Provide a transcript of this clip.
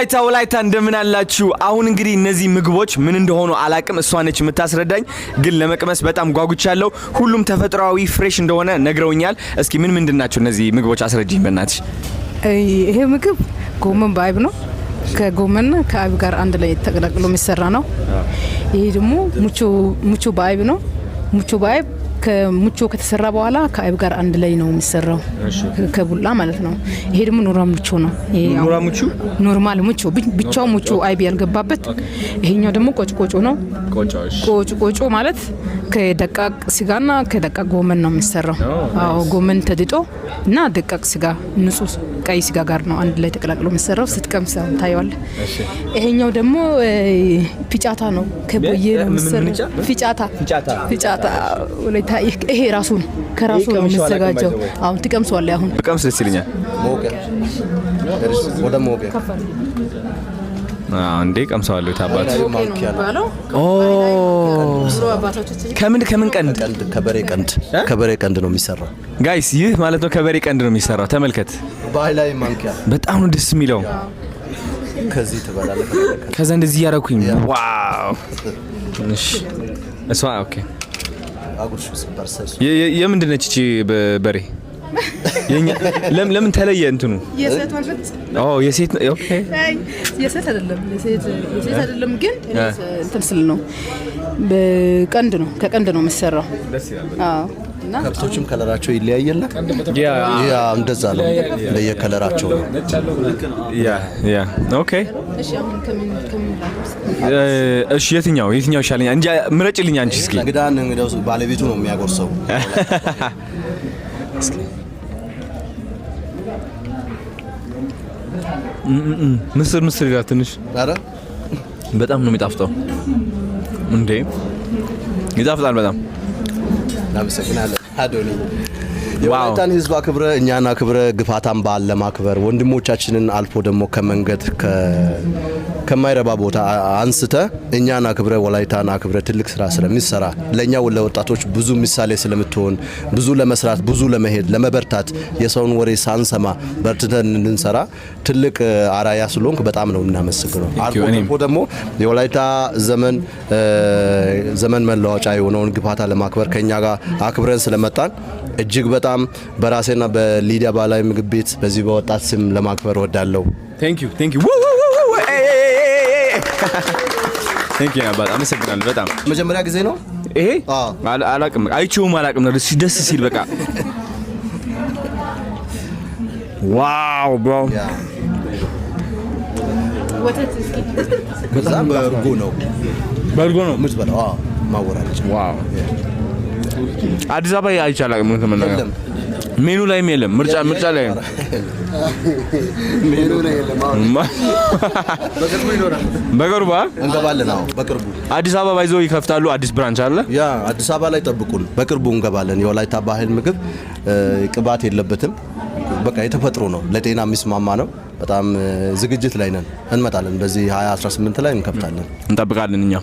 ወላይታ እንደምን አላችሁ? አሁን እንግዲህ እነዚህ ምግቦች ምን እንደሆኑ አላቅም፣ እሷ ነች የምታስረዳኝ። ግን ለመቅመስ በጣም ጓጉቻለሁ። ሁሉም ተፈጥሯዊ ፍሬሽ እንደሆነ ነግረውኛል። እስኪ ምን ምንድናቸው እነዚህ ምግቦች አስረጂኝ በእናትሽ። ይሄ ምግብ ጎመን በአይብ ነው። ከጎመንና ከአይብ ጋር አንድ ላይ ተቀላቅሎ የሚሰራ ነው። ይሄ ደግሞ ሙቾ በአይብ ነው። ሙቾ በአይብ ከሙቾ ከተሰራ በኋላ ከአይብ ጋር አንድ ላይ ነው የሚሰራው፣ ከቡላ ማለት ነው። ይሄ ደግሞ ኖራ ሙቾ ነው። ኖራ ሙቾ ኖርማል ሙቾ ብቻው ሙቾ አይብ ያልገባበት። ይሄኛው ደግሞ ቆጭቆጮ ነው። ቆጭቆጮ ማለት ከደቃቅ ስጋና ከደቃቅ ጎመን ነው የሚሰራው። አዎ ጎመን ተድጦ እና ደቃቅ ስጋ ንጹህ ቀይ ስጋ ጋር ነው አንድ ላይ ተቀላቅሎ የሚሰራው። ስትቀምሰው ታየዋለህ። ይሄኛው ደግሞ ፒጫታ ነው። ከቦዬ ነው የሚሰራው። ፒጫታ ወለታ ይሄ ራሱ ነው፣ ከራሱ ነው የሚዘጋጀው። አሁን ትቀምሰዋለህ። አሁን በቀምስ ደስ ይለኛል። ወደ ሞገ እንዴ ቀምሰዋለሁ። ታባት ከምን ቀንድ? ከበሬ ቀንድ ነው የሚሰራው። ጋይስ ይህ ማለት ነው ከበሬ ቀንድ ነው የሚሰራው። ተመልከት። ባህላዊ ማንኪያ በጣም ነው ደስ የሚለው። ከዚህ ትበላለህ። ከዛ እንደዚህ ያረኩኝ። ዋው! እሺ እሷ ኦኬ። የምንድን ነች እቺ በሬ? ለምን ተለየ እንትኑ? የሴት ማለት የሴት ኦኬ። የሴት አይደለም ግን እንትን ስል ነው። በቀንድ ነው፣ ከቀንድ ነው የሚሰራው። አዎ። ከብቶችም ከለራቸው ይለያያል። ያ እንደዛ ነው፣ ለየከለራቸው ነው። ያ ኦኬ። እሺ የትኛው ይሻለኛል? እንጂ ምረጭልኝ አንቺ እስኪ። እንግዳው ባለቤቱ ነው የሚያጎርሰው። እስኪ ምስር ይላል ትንሽ። ኧረ በጣም ነው የሚጣፍጠው። እንዴ ይጣፍጣል በጣም። እናመሰግናለን አዶኒ። የወላይታን ህዝብ አክብረ እኛን አክብረ ግፋታን በዓል ለማክበር ወንድሞቻችንን አልፎ ደግሞ ከመንገድ ከማይረባ ቦታ አንስተ እኛን አክብረ ወላይታን አክብረ ትልቅ ስራ ስለሚሰራ ለኛ ለወጣቶች ብዙ ምሳሌ ስለምትሆን ብዙ ለመስራት ብዙ ለመሄድ ለመበርታት የሰውን ወሬ ሳንሰማ በርትተን እንድንሰራ ትልቅ አራያ ስለሆንክ በጣም ነው እናመሰግነው። አልፎ ደግሞ የወላይታ ዘመን መለዋወጫ የሆነውን ግፋታ ለማክበር ከኛ ጋር አክብረን ስለመጣን እጅግ በጣም በራሴና በሊዲያ ባህላዊ ምግብ ቤት በዚህ በወጣት ስም ለማክበር ወዳለው። ቴንክ ዩ በጣም አመሰግናለሁ። በጣም መጀመሪያ ጊዜ ነው ይሄ። አላቅም አይቼውም አላቅም ነው ደስ ሲል በቃ ዋው ብሮ። ወተት እስኪ በጣም በርጎ ነው የምትበላው። ማወራለች። ዋው አዲስ አበባ አይቻላም ምን ተመናገር ሜኑ ላይም የለም። ምርጫ ላይ ሜኑ ላይ የለም። በቅርቡ ይኖራል። በቅርቡ እንገባለን። በቅርቡ አዲስ አበባ ይዘው ይከፍታሉ። አዲስ ብራንች አለ። ያ አዲስ አበባ ላይ ጠብቁን። በቅርቡ እንገባለን። የወላይታ ባህል ምግብ ቅባት የለበትም። በቃ የተፈጥሮ ነው። ለጤና የሚስማማ ነው። በጣም ዝግጅት ላይ ነን። እንመጣለን። በዚህ 2018 ላይ እንከፍታለን። እንጠብቃለን እኛ።